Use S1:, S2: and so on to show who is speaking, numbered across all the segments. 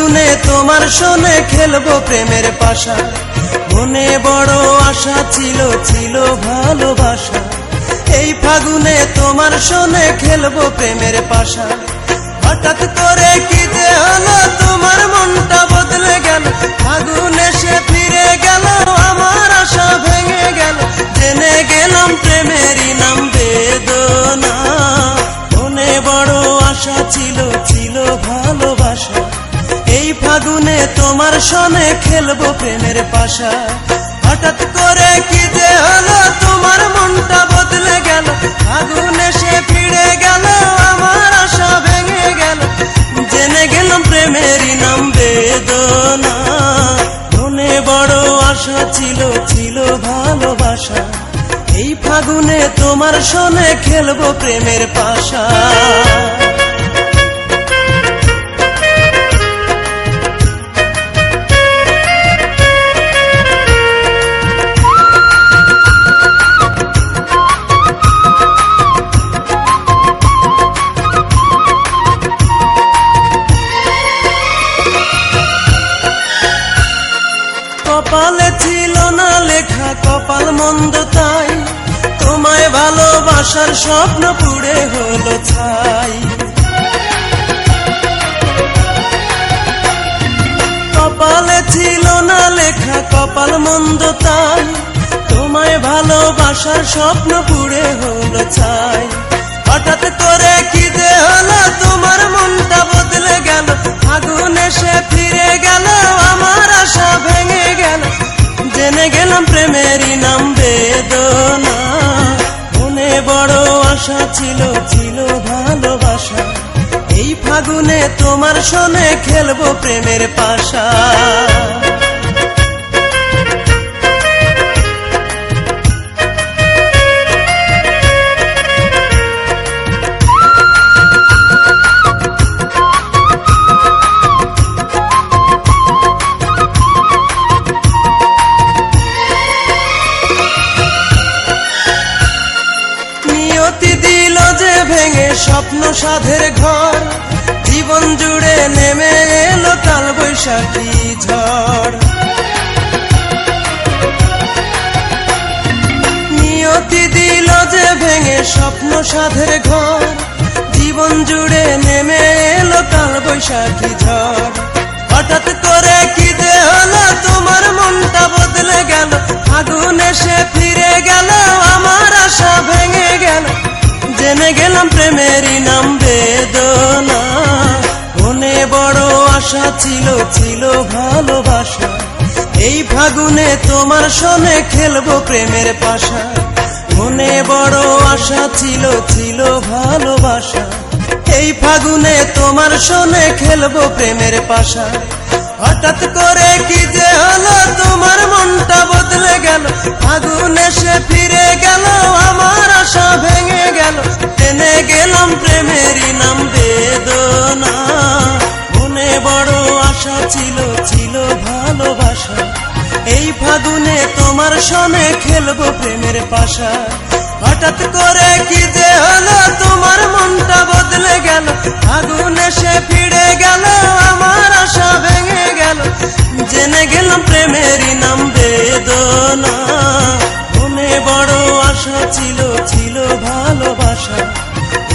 S1: ফাগুনে তোমার সনে খেলবো প্রেমের পাশা। মনে বড় আশা ছিল, ছিল ভালোবাসা। এই ফাগুনে তোমার সনে খেলবো প্রেমের পাশা। হঠাৎ করে কি যে হলো, তোমার মনটা বদলে গেল। ফাগুন এসে ফিরে গেল, আমার আশা ভেঙে গেল। জেনে গেলাম প্রেমেরই নাম বেদনা। মনে বড় আশা ছিল, ছিল ভালোবাসা। এই ফাগুনে তোমার সনে খেলবো প্রেমের পাশা। হঠাৎ করে কি যে হলো, তোমার মনটা বদলে গেল। ফাগুন এসে ফিরে গেল, আমার আশা ভেঙে গেল। জেনে গেলাম প্রেমেরই নাম বেদনা। মনে বড় আশা ছিল, ছিল ভালোবাসা। এই ফাগুনে তোমার সনে খেলবো প্রেমের পাশা। কপালে ছিল না লেখা, কপাল মন্দ তাই। তোমায় ভালোবাসার স্বপ্ন পুড়ে হলো ছাই। কপালে ছিল না লেখা, কপাল মন্দ তাই। তোমায় ভালোবাসার স্বপ্ন পুড়ে হলো ছাই। হঠাৎ করে কি যে হলো, তোমার মনটা বদলে গেল। ফাগুন এসে ফিরে গেল, আমার আশা ভেঙে গেল। জেনে গেলাম প্রেমেরই নাম বেদনা। মনে বড় আশা ছিল, ছিল ভালোবাসা। এই ফাগুনে তোমার সনে খেলবো প্রেমের পাশা। দিল যে ভেঙে স্বপ্ন সাধের ঘর। জীবন জুড়ে নেমে এলো কাল বৈশাখী ঝড়। নিয়তি দিল যে ভেঙে স্বপ্ন সাধের ঘর। জীবন জুড়ে নেমে এলো কাল বৈশাখী ঝড়। হঠাৎ করে কি যে হলো, তোমার মনটা বদলে গেল। ফাগুন এসে ফিরে গেল, আমার আশা ভেঙে গেল। জেনে গেলাম প্রেমেরই নাম বেদনা। মনে বড় আশা ছিল, ছিল ভালোবাসা। এই ফাগুনে তোমার সনে খেলবো প্রেমের পাশা। মনে বড় আশা ছিল, ছিল ভালোবাসা। এই ফাগুনে তোমার সনে খেলবো প্রেমের পাশা। হঠাৎ করে কি যে হলো, তোমার মনটা বদলে গেল। ফাগুন এসে ফিরে গেল, আমার আশা ভেঙে গেল। জেনে গেলাম প্রেমেরই নাম বেদনা। মনে বড় আশা ছিল, ছিল ভালোবাসা। এই ফাগুনে তোমার সনে খেলবো প্রেমের পাশা। হঠাৎ করে কি যে হলো, তোমার মনটা বদলে গেল। ফাগুন এসে ফিরে গেল, আমার আশা ভেঙে গেল। জেনে গেলাম প্রেমেরই নাম বেদনা। মনে বড় আশা ছিল, ছিল ভালোবাসা।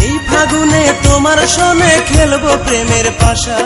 S1: এই ফাগুনে তোমার সনে খেলবো প্রেমের পাশা।